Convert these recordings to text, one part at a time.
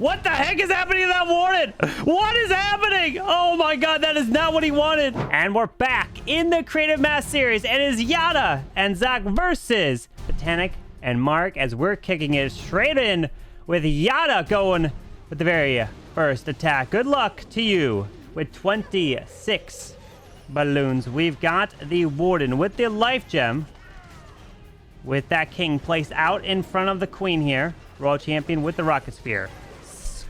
What the heck is happening to that Warden? What is happening? Oh my god, that is not what he wanted. And we're back in the Creative Mass series. It is Yatta and Zach versus Ptacnik and Marek as we're kicking it straight in with Yatta going with the very first attack. Good luck to you with 26 balloons. We've got the Warden with the life gem, with that king placed out in front of the queen here. Royal champion with the rocket sphere.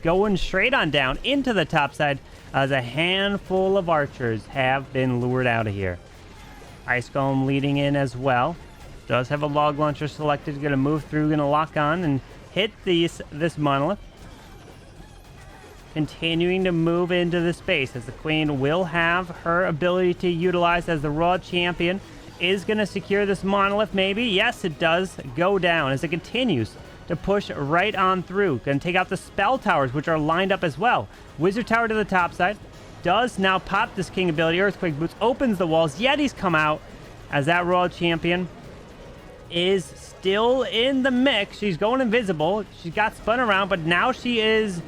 Going straight on down into the top side as a handful of archers have been lured out of here. Ice Golem leading in as well. Does have a log launcher selected. Going to move through, going to lock on and hit this monolith. Continuing to move into the space as the queen will have her ability to utilize as the Royal champion. Is going to secure this monolith maybe. Yes, it does go down as it continues to push right on through. Gonna take out the spell towers, which are lined up as well. Wizard tower to the top side. Does now pop this king ability. Earthquake boots opens the walls. Yetis come out as that Royal champion is still in the mix. She's going invisible. She got spun around, but now she is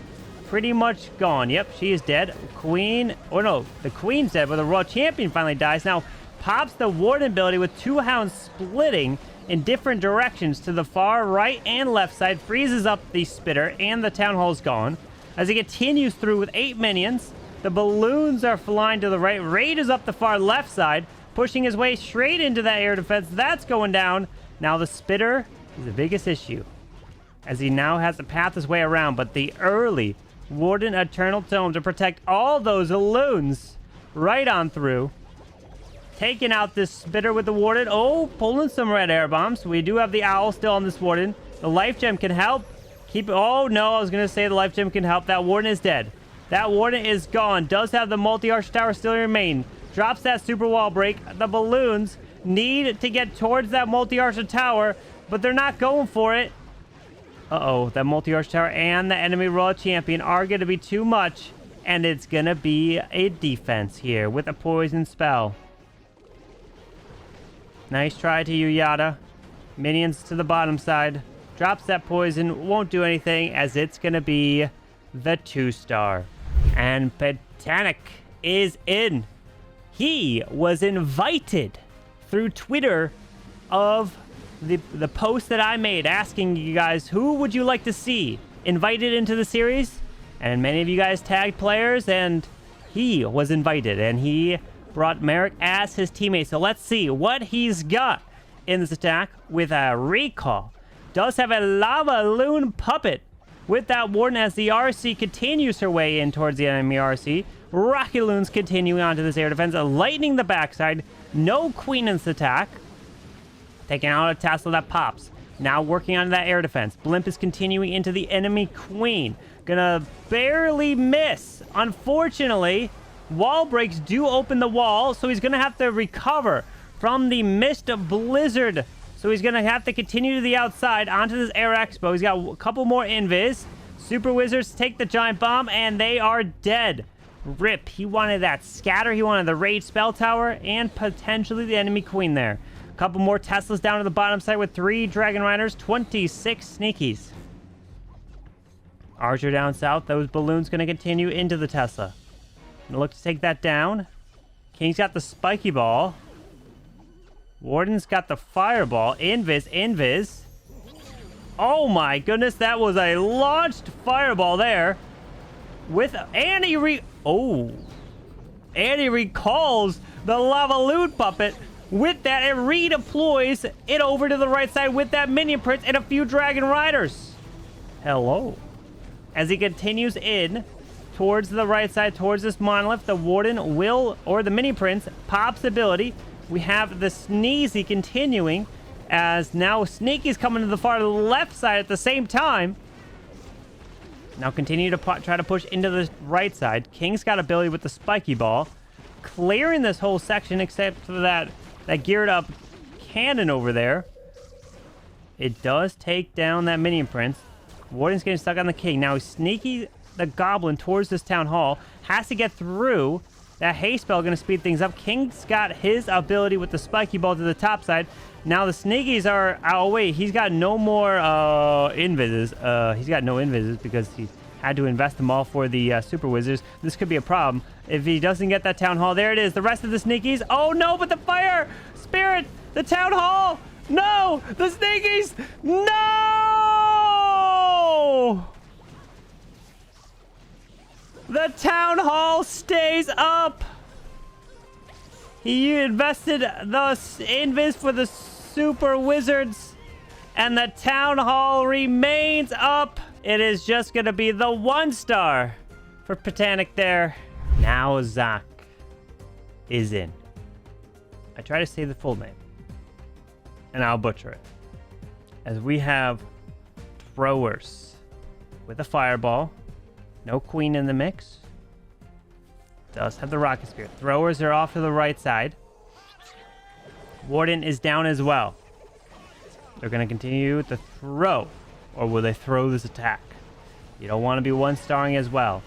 pretty much gone. Yep, she is dead. Queen, or no, the queen's dead, but the Royal champion finally dies. Now pops the Warden ability with two hounds splitting in different directions to the far right and left side. Freezes up the spitter and the town hall's gone. As he continues through with 8 minions, the balloons are flying to the right. Raid is up the far left side, pushing his way straight into that air defense. That's going down. Now the spitter is the biggest issue, as he now has to path his way around. But the early Warden Eternal Tome to protect all those Loons right on through. Taking out this spitter with the Warden. Oh, pulling some red air bombs. We do have the owl still on this Warden. The life gem can help. Keep it. Oh, no, I was going to say the life gem can help. That Warden is dead. That Warden is gone. Does have the multi-arch tower still remain. Drops that super wall break. The balloons need to get towards that multi-arch tower, but they're not going for it. Uh-oh, that multi-arch tower and the enemy Royal champion are going to be too much, and it's going to be a defense here with a poison spell. Nice try to you, Yatta. Minions to the bottom side. Drops that poison. Won't do anything as it's going to be the 2-star. And Ptacnik is in. He was invited through Twitter of the post that I made asking you guys, who would you like to see invited into the series? And many of you guys tagged players, and he was invited. And he brought Marek as his teammate. So let's see what he's got in this attack with a recall. Does have a lava loon puppet with that Warden as the RC continues her way in towards the enemy RC. Rocket Loons continuing onto this air defense, lightning the backside. No queen in this attack. Taking out a tassel that pops. Now working on that air defense. Blimp is continuing into the enemy queen. Gonna barely miss. Unfortunately, wall breaks do open the wall, so he's going to have to recover from the mist blizzard. So he's going to have to continue to the outside onto this air expo. He's got a couple more invis. Super wizards take the giant bomb, and they are dead. Rip. He wanted that scatter. He wanted the raid spell tower and potentially the enemy queen there. A couple more Teslas down to the bottom side with 3 Dragon Riders, 26 Sneakies. Archer down south. Those balloons going to continue into the Tesla. Look to take that down. King's got the spiky ball. Warden's got the fireball. Invis. Oh my goodness, that was a launched fireball there. And he recalls the lava loon puppet. With that, it redeploys it over to the right side with that minion prince and a few dragon riders. Hello. As he continues in towards the right side, towards this monolith, the Warden will, or the mini prince, pops ability. We have the Sneezy continuing, as now Sneakies coming to the far left side at the same time. Now continue to try to push into the right side. King's got ability with the spiky ball, clearing this whole section except for that geared up cannon over there. It does take down that minion prince. Warden's getting stuck on the king. Now Sneaky the goblin towards this town hall, has to get through. That haste spell going to speed things up. King's got his ability with the spiky ball to the top side. Now the Sneakies are... Oh, wait. He's got no more invises. He's got no invises because Had to invest them all for the Super Wizards. This could be a problem. If he doesn't get that Town Hall, there it is. The rest of the Sneakies. Oh, no, but the Fire Spirit, the Town Hall. No, the Sneakies. No! The Town Hall stays up. He invested the Invis for the Super Wizards, and the Town Hall remains up. It is just going to be the 1-star for Ptacnik there. Now Zak is in. I try to say the full name, and I'll butcher it. As we have Throwers with a Fireball. No Queen in the mix. Does have the Rocket Spear. Throwers are off to the right side. Warden is down as well. They're going to continue to throw. Or will they throw this attack? You don't want to be 1-starring as well.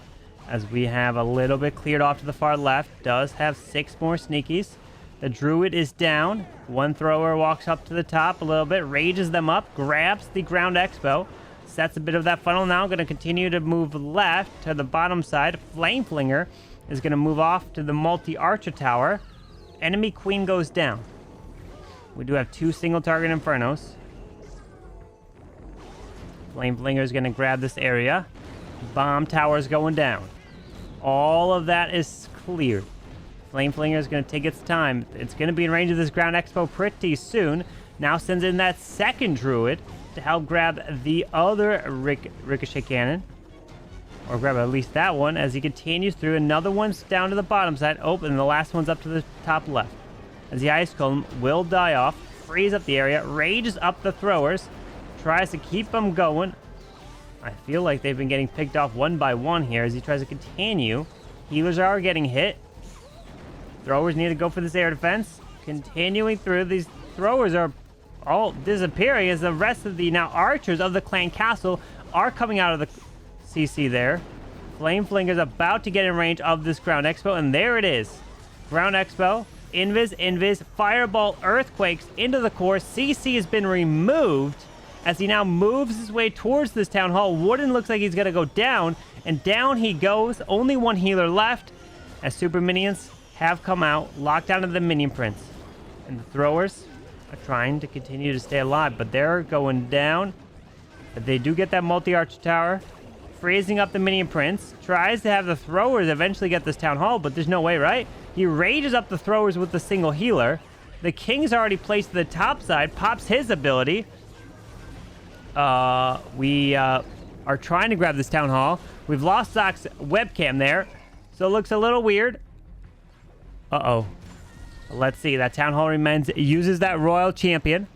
As we have a little bit cleared off to the far left. Does have 6 more Sneakies. The Druid is down. One thrower walks up to the top a little bit. Rages them up. Grabs the Ground Expo. Sets a bit of that funnel now. Going to continue to move left to the bottom side. Flame Flinger is going to move off to the multi-archer tower. Enemy Queen goes down. We do have 2 single target Infernos. Flame Flinger is going to grab this area. Bomb tower is going down. All of that is cleared. Flame Flinger is going to take its time. It's going to be in range of this Ground Expo pretty soon. Now sends in that second Druid to help grab the other Ricochet Cannon. Or grab at least that one as he continues through. Another one's down to the bottom side. Oh, and the last one's up to the top left. As the Ice Column will die off. Frees up the area. Rages up the Throwers. Tries to keep them going. I feel like they've been getting picked off one by one here as he tries to continue. Healers are getting hit. Throwers need to go for this air defense. Continuing through. These Throwers are all disappearing as the rest of the now archers of the Clan Castle are coming out of the CC there. Flame Flinger's about to get in range of this Ground Expo, and there it is. Ground Expo, Invis, Fireball, Earthquakes into the core. CC has been removed as he now moves his way towards this Town Hall. Warden looks like he's going to go down, and down he goes. Only one healer left as Super Minions have come out, locked down to the Minion Prince. And the Throwers are trying to continue to stay alive, but they're going down. But they do get that multi-arch tower. Freezing up the Minion Prince. Tries to have the Throwers eventually get this Town Hall, but there's no way, right? He rages up the Throwers with the single healer. The King's already placed to the top side. Pops his ability. We are trying to grab this Town Hall. We've lost Zak's webcam there, so it looks a little weird. Uh-oh. Let's see. That Town Hall remains. Uses that Royal Champion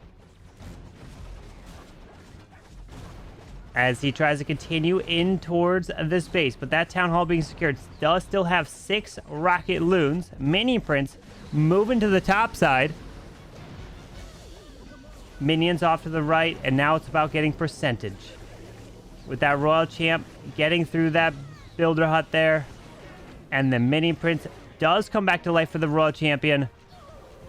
as he tries to continue in towards this base. But that Town Hall being secured does still have 6 Rocket Loons. Minion Prince moving to the top side. Minions off to the right, and now it's about getting percentage. With that Royal Champ getting through that Builder Hut there. And the Minion Prince does come back to life for the Royal Champion.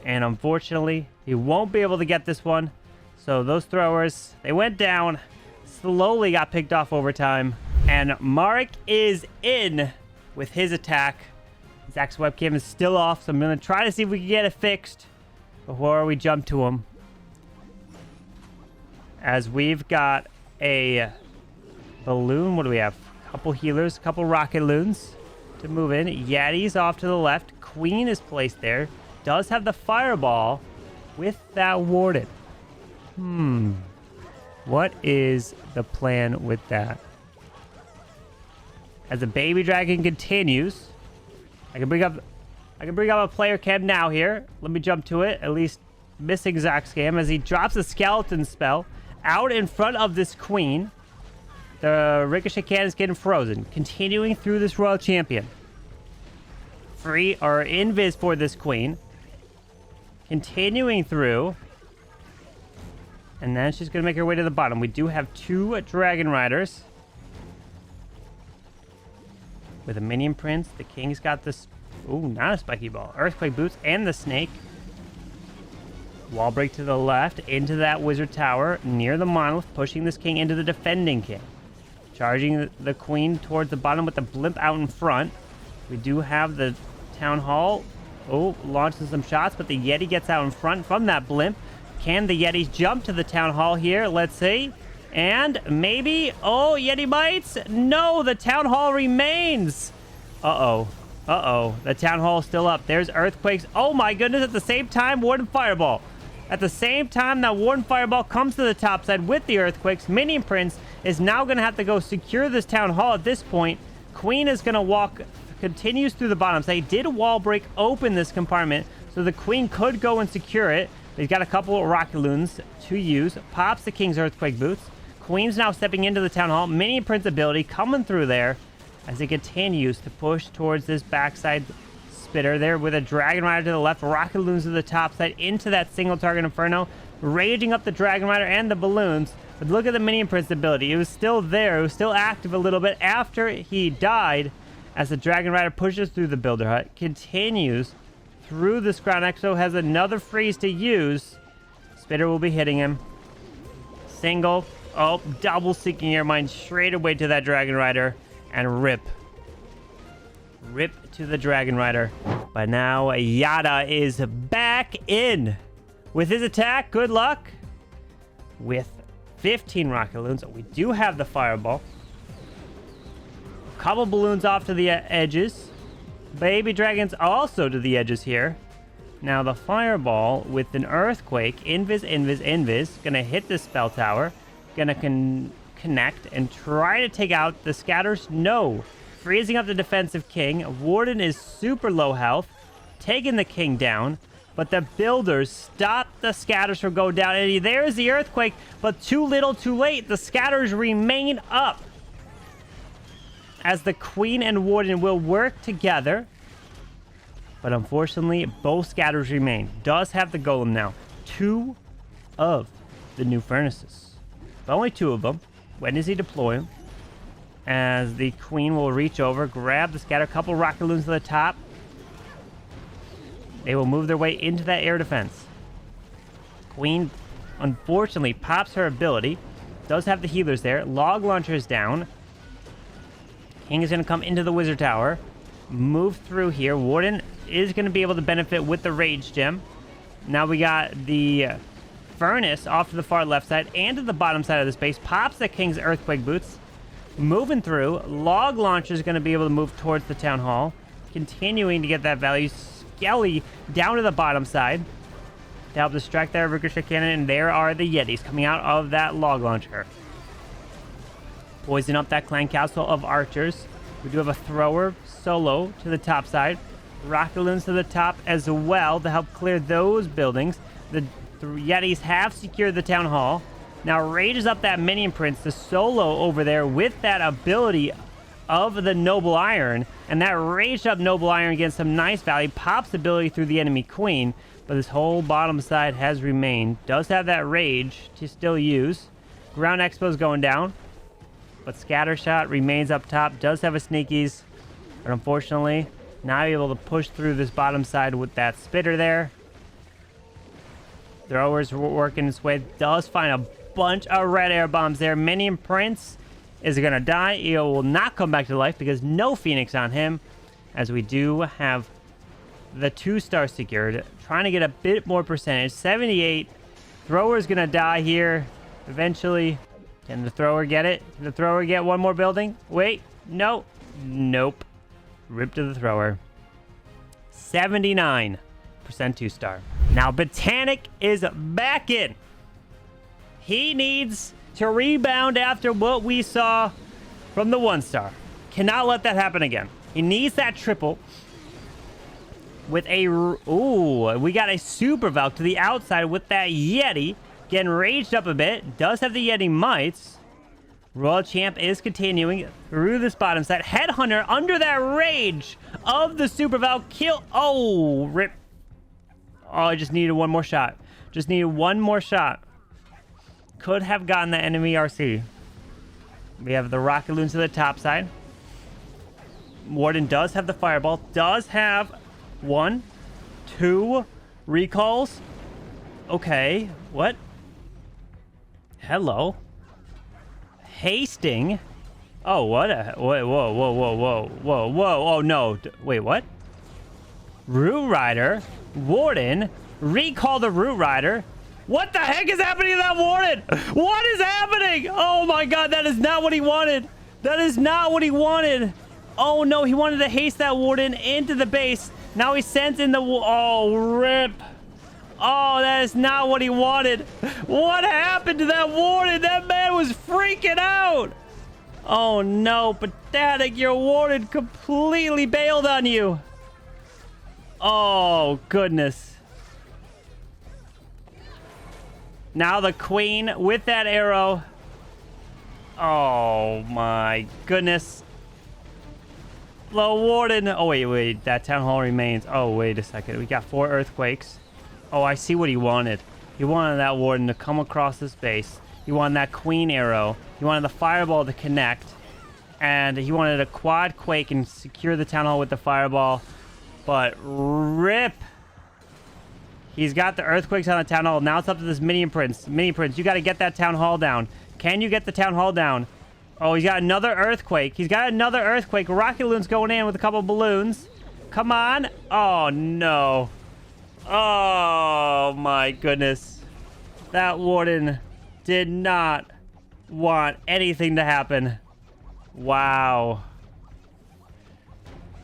And unfortunately, he won't be able to get this one. So those Throwers, they went down. Slowly got picked off over time. And Marek is in with his attack. Zak's webcam is still off, so I'm going to try to see if we can get it fixed before we jump to him. As we've got a balloon. What do we have? A couple healers, a couple rocket loons to move in. Yeti's off to the left. Queen is placed there. Does have the fireball with that Warden. What is the plan with that? As the baby dragon continues, I can bring up a player cam now here. Let me jump to it. At least missing Zak's cam as he drops a skeleton spell out in front of this queen. The ricochet cannon is getting frozen. Continuing through this Royal Champion. Free or invis for this queen. Continuing through. And then she's going to make her way to the bottom. We do have 2 Dragon Riders. With a Minion Prince. The King's got this... Ooh, not a Spiky Ball. Earthquake Boots and the Snake. Wall break to the left. Into that Wizard Tower. Near the Monolith. Pushing this King into the Defending King. Charging the queen towards the bottom with the blimp out in front. We do have the town hall. Oh, launches some shots, but the Yeti gets out in front from that blimp. Can the Yetis jump to the town hall here? Let's see. And maybe... Oh, Yeti bites? No, the town hall remains. Uh-oh. Uh-oh. The town hall is still up. There's earthquakes. Oh, my goodness. At the same time, Warden Fireball. At the same time that Warden Fireball comes to the top side with the earthquakes, Minion Prince is now going to have to go secure this town hall at this point. Queen is going to walk... Continues through the bottom. So he did wall break open this compartment, so the queen could go and secure it. But he's got a couple of rocket loons to use. Pops the king's earthquake boots. Queen's now stepping into the town hall. Minion Prince ability coming through there as he continues to push towards this backside spitter there with a Dragon Rider to the left, rocket loons to the top side into that single target inferno, raging up the Dragon Rider and the balloons. But look at the Minion Prince ability. It was still there. It was still active a little bit after he died. As the Dragon Rider pushes through the Builder Hut, continues through this ground exo, has another freeze to use. Spitter will be hitting him. Single. Oh, double Seeking Air Mine straight away to that Dragon Rider. And rip. Rip to the Dragon Rider. But now Yatta is back in. With his attack, good luck. With 15 rocket loons. We do have the Fireball. Couple balloons off to the edges. Baby dragons also to the edges here. Now the Fireball with an Earthquake. Invis. Gonna hit the spell tower. Gonna connect and try to take out the scatters. No. Freezing up the defensive king. Warden is super low health. Taking the king down. But the builders stop the scatters from going down. And there's the Earthquake. But too little too late. The scatters remain up. As the Queen and Warden will work together. But unfortunately, both scatters remain. Does have the golem now. 2 of the new furnaces. But only 2 of them. When does he deploy them? As the Queen will reach over, grab the scatter. Couple rocket loons to the top. They will move their way into that air defense. Queen, unfortunately, pops her ability. Does have the healers there. Log launcher is down. King is going to come into the wizard tower. Move through here. Warden is going to be able to benefit with the rage gem. Now we got the furnace off to the far left side and to the bottom side of the space. Pops the king's earthquake boots. Moving through. Log launcher is going to be able to move towards the town hall. Continuing to get that value. Skelly down to the bottom side to help distract that ricochet cannon. And there are the Yetis coming out of that log launcher. Poison up that clan castle of archers. We do have a thrower solo to the top side. Rocket loons to the top as well to help clear those buildings. The Yetis have secured the town hall. Now rages up that Minion Prince, the solo over there with that ability of the Noble Iron. And that raged up Noble Iron gets some nice value. Pops ability through the enemy queen. But this whole bottom side has remained. Does have that rage to still use. Ground Expo's going down. But Scattershot remains up top. Does have a Sneakies. But unfortunately, not able to push through this bottom side with that spitter there. Throwers working its way. Does find a bunch of red air bombs there. Minion Prince is going to die. He will not come back to life because no Phoenix on him. As we do have the 2-star secured. Trying to get a bit more percentage. 78. Thrower's going to die here eventually. Can the thrower get it? Can the thrower get one more building? Wait. No. Nope. Rip to the thrower. 79% 2-star. Now, Ptacnik is back in. He needs to rebound after what we saw from the 1-star. Cannot let that happen again. He needs that triple. With a... Ooh, we got a Super Valk to the outside with that Yeti. Getting raged up a bit. Does have the Yeti mites. Royal Champ is continuing through this bottom side. Headhunter under that rage of the Super Valk. Kill. Oh, rip. Oh, I just needed one more shot. Just needed one more shot. Could have gotten the enemy RC. We have the rocket loons to the top side. Warden does have the fireball. Does have 1, 2 recalls. Okay. What? Hello. Hasting Oh, what? Whoa, whoa, whoa, whoa, whoa, whoa, whoa. Oh, no. Wait, what? Root Rider? Warden? Recall the Root Rider? What the heck is happening to that Warden? What is happening? Oh, my God. That is not what he wanted. That is not what he wanted. Oh, no. He wanted to haste that Warden into the base. Now he sends in the... Oh, rip. Oh, that is not what he wanted. What happened to that Warden? That man was freaking out. Oh, no. Ptacnik, your Warden completely bailed on you. Oh, goodness. Now the queen with that arrow. Oh, my goodness. The Warden. Oh, wait. That town hall remains. Oh, wait a second. We got 4 earthquakes. Oh, I see what he wanted. He wanted that Warden to come across the space. He wanted that queen arrow. He wanted the fireball to connect. And he wanted a quad quake and secure the town hall with the fireball. But rip. He's got the earthquakes on the town hall. Now it's up to this mini prince. Mini prince, you got to get that town hall down. Can you get the town hall down? Oh, he's got another earthquake. He's got another earthquake. Rocket Loon's going in with a couple balloons. Come on. Oh, no. Oh, my goodness. That Warden did not want anything to happen. Wow.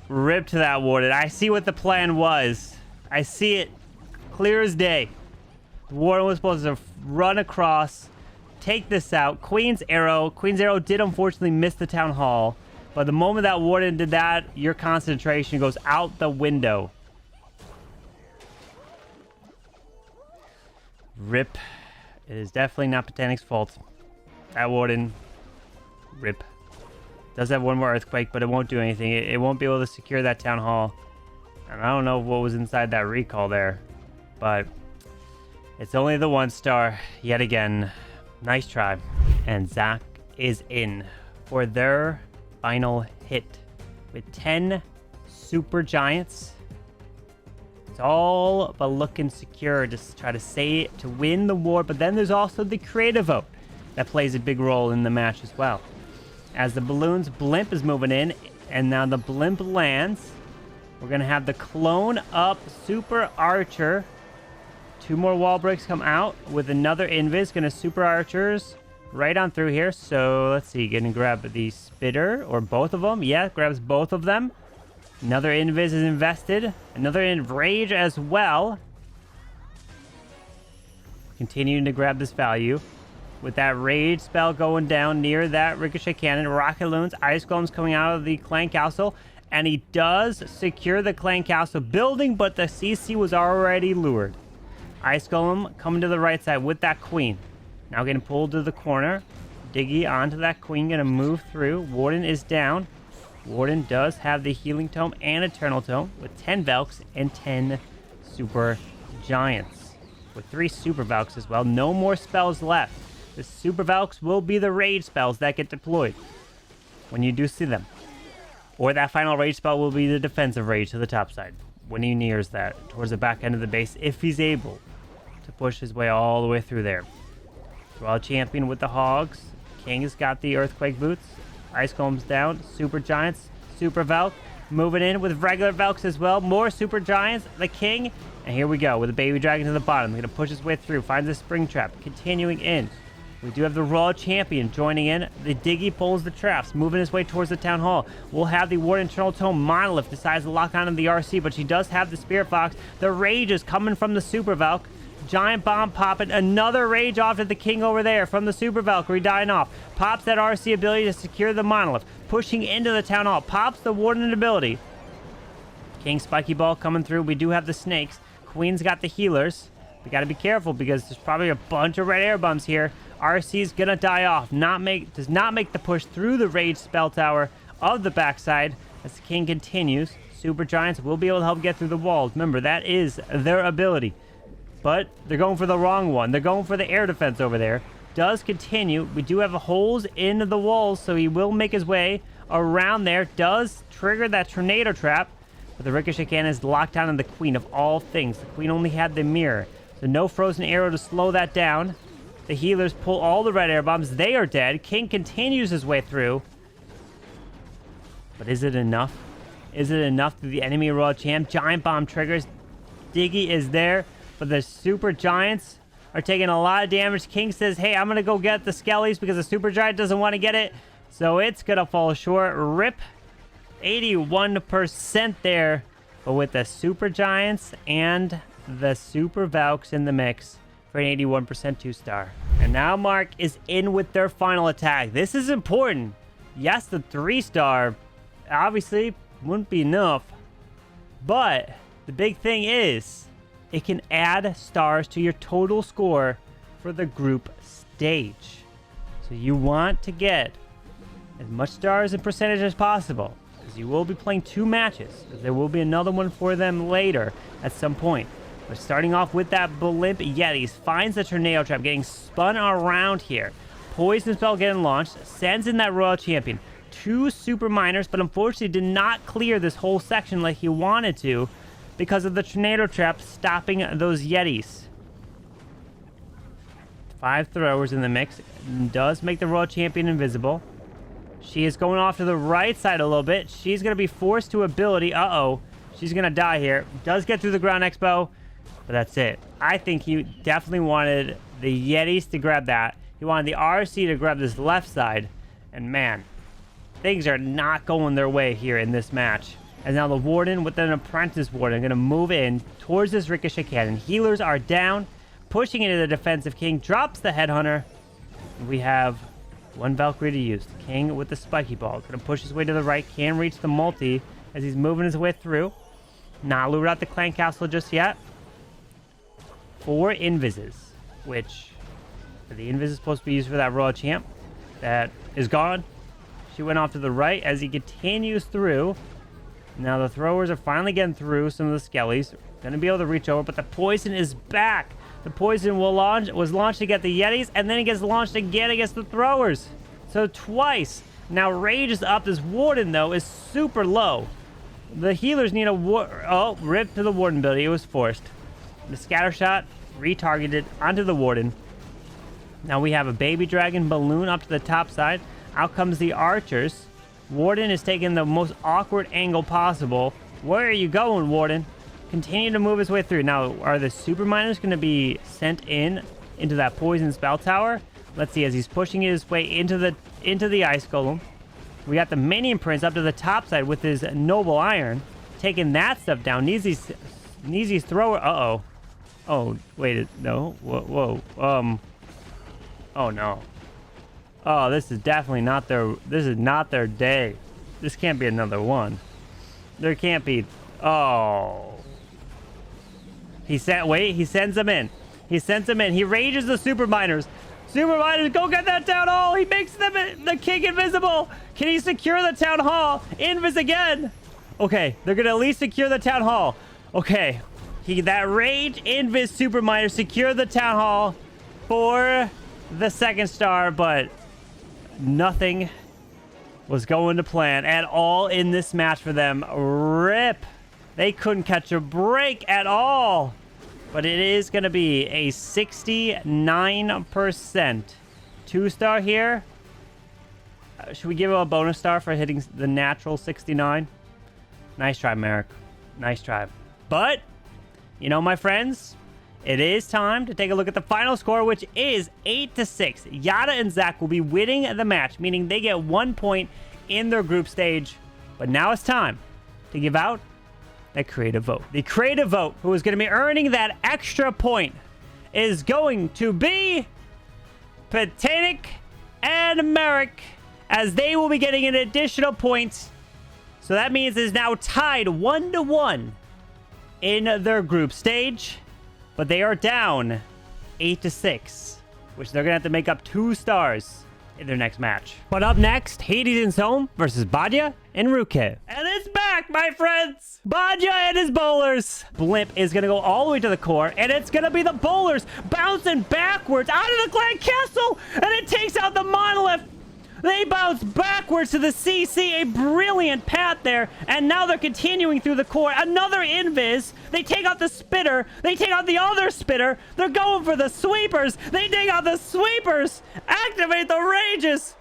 Rip to that Warden. I see what the plan was. I see it clear as day. The Warden was supposed to run across, take this out. Queen's arrow. Queen's arrow did unfortunately miss the town hall. But the moment that Warden did that, your concentration goes out the window. Rip. It is definitely not Ptacnik's fault. That Warden. Rip. Does have one more earthquake, but it won't do anything. It won't be able to secure that town hall. And I don't know what was inside that recall there. But it's only the 1 star yet again. Nice try. And Zach is in for their final hit with 10 super giants. It's all but looking secure to try to win the war. But then there's also the creative vote that plays a big role in the match as well. As the balloons, Blimp is moving in, and now the Blimp lands. We're going to have the clone up Super Archer. 2 more wall breaks come out with another Invis. Going to Super Archers right on through here. So let's see, going to grab the Spitter or both of them. Yeah, grabs both of them. Another Invis is invested. Another Enrage as well. Continuing to grab this value. With that Rage spell going down near that Ricochet Cannon, Rocket Loons, Ice Golems coming out of the Clan Castle. And he does secure the Clan Castle building, but the CC was already lured. Ice Golem coming to the right side with that Queen. Now getting pulled to the corner. Diggy onto that Queen, going to move through. Warden is down. Warden does have the Healing Tome and Eternal Tome with 10 Valks and 10 Super Giants. With 3 Super Valks as well. No more spells left. The Super Valks will be the Rage spells that get deployed when you do see them. Or that final Rage spell will be the Defensive Rage to the top side when he nears that towards the back end of the base, if he's able to push his way all the way through there. Royal Champion with the Hogs. King has got the Earthquake Boots. Ice Golems down. Super Giants. Super Valk. Moving in with regular Valks as well. More Super Giants. The King. And here we go with the Baby Dragon to the bottom. He's going to push his way through. Finds the Spring Trap. Continuing in. We do have the Royal Champion joining in. The Diggy pulls the traps, moving his way towards the Town Hall. We'll have the Warden Eternal Tome Monolith decides to lock onto the RC, but she does have the Spirit Fox. The Rage is coming from the Super Valk. Giant Bomb popping. Another Rage off to the King over there from the Super Valkyrie dying off. Pops that RC ability to secure the Monolith. Pushing into the Town Hall. Pops the Warden ability. King Spiky Ball coming through. We do have the Snakes. Queen's got the Healers. We got to be careful because there's probably a bunch of red air bombs here. RC's gonna die off. Does not make the push through the Rage spell tower of the backside as the King continues. Super Giants will be able to help get through the walls. Remember, that is their ability. But they're going for the wrong one. They're going for the air defense over there. Does continue. We do have holes in the walls, so he will make his way around there. Does trigger that tornado trap. But the Ricochet Cannon is locked down on the Queen of all things. The Queen only had the mirror. So no frozen arrow to slow that down. The healers pull all the red air bombs. They are dead. King continues his way through. But is it enough? Is it enough to the enemy Royal Champ? Giant Bomb triggers. Diggy is there, but the Super Giants are taking a lot of damage. King says, hey, I'm going to go get the Skellies because the Super Giant doesn't want to get it. So it's going to fall short. Rip. 81% there. But with the Super Giants and the Super Valks in the mix for an 81% 2-star. And now Mark is in with their final attack. This is important. Yes, the 3-star obviously wouldn't be enough. But the big thing is it can add stars to your total score for the group stage. So you want to get as much stars and percentage as possible. You will be playing 2 matches. There will be another one for them later at some point. But starting off with that Blimp Yetis. Finds the Tornado Trap getting spun around here. Poison Spell getting launched. Sends in that Royal Champion. 2 Super Miners, but unfortunately did not clear this whole section like he wanted to because of the Tornado Trap stopping those Yetis. 5 Throwers in the mix. Does make the Royal Champion invisible. She is going off to the right side a little bit. She's going to be forced to ability. Uh-oh. She's going to die here. Does get through the Ground Expo, but that's it. I think he definitely wanted the Yetis to grab that. He wanted the RC to grab this left side. And man, things are not going their way here in this match. And now the Warden with an Apprentice Warden going to move in towards this Ricochet Cannon. Healers are down. Pushing into the defensive King. Drops the Headhunter. We have 1 Valkyrie to use. The King with the spiky ball. Gonna push his way to the right. Can't reach the multi as he's moving his way through. Not lured out the Clan Castle just yet. 4 Invises, which the Invis is supposed to be used for that Royal Champ. That is gone. She went off to the right as he continues through. Now the Throwers are finally getting through some of the Skellies. Gonna be able to reach over, but the Poison is back. The Poison was launched to get the Yetis, and then it gets launched again against the Throwers. So twice. Now Rage is up. This Warden, though, is super low. The healers need a oh, rip to the Warden ability. It was forced. The Scatter Shot retargeted onto the Warden. Now we have a Baby Dragon Balloon up to the top side. Out comes the Archers. Warden is taking the most awkward angle possible. Where are you going, Warden? Continue to move his way through. Now, are the Super Miners going to be sent into that Poison Spell Tower? Let's see, as he's pushing his way into the Ice Golem. We got the Minion Prince up to the top side with his Noble Iron. Taking that stuff down. Neezy's Thrower. Uh-oh. Oh, wait. No. Whoa. Oh, no. Oh, this is definitely not their... This is not their day. This can't be another one. There can't be... Oh... He sends them in. He sends them in. He rages the Super Miners. Super Miners, go get that Town Hall. He makes the King invisible. Can he secure the Town Hall? Invis again. Okay, they're going to at least secure the Town Hall. Okay, that Rage Invis Super Miner secure the Town Hall for the 2nd star, but nothing was going to plan at all in this match for them. Rip. They couldn't catch a break at all. But it is going to be a 69% 2-star here. Should we give him a bonus star for hitting the natural 69? Nice try, Marek. Nice try. But, you know, my friends, it is time to take a look at the final score, which is 8-6. Yatta and Zach will be winning the match, meaning they get 1 point in their group stage. But now it's time to give out that creative vote. The creative vote, who is going to be earning that extra point, is going to be Ptacnik and Marek, as they will be getting an additional point. So that means it's now tied 1-1 in their group stage, but they are down 8-6, which they're going to have to make up 2 stars in their next match. But up next, Hades and Home versus Badya and Ruke. And it's back, my friends! Badya and his bowlers. Blimp is going to go all the way to the core, and it's going to be the bowlers bouncing backwards out of the Clan Castle, and it takes out the monolith. They bounce backwards to the CC, a brilliant path there, and now they're continuing through the core. Another Invis. They take out the Spitter. They take out the other Spitter. They're going for the Sweepers. They take out the Sweepers. Activate the Rages.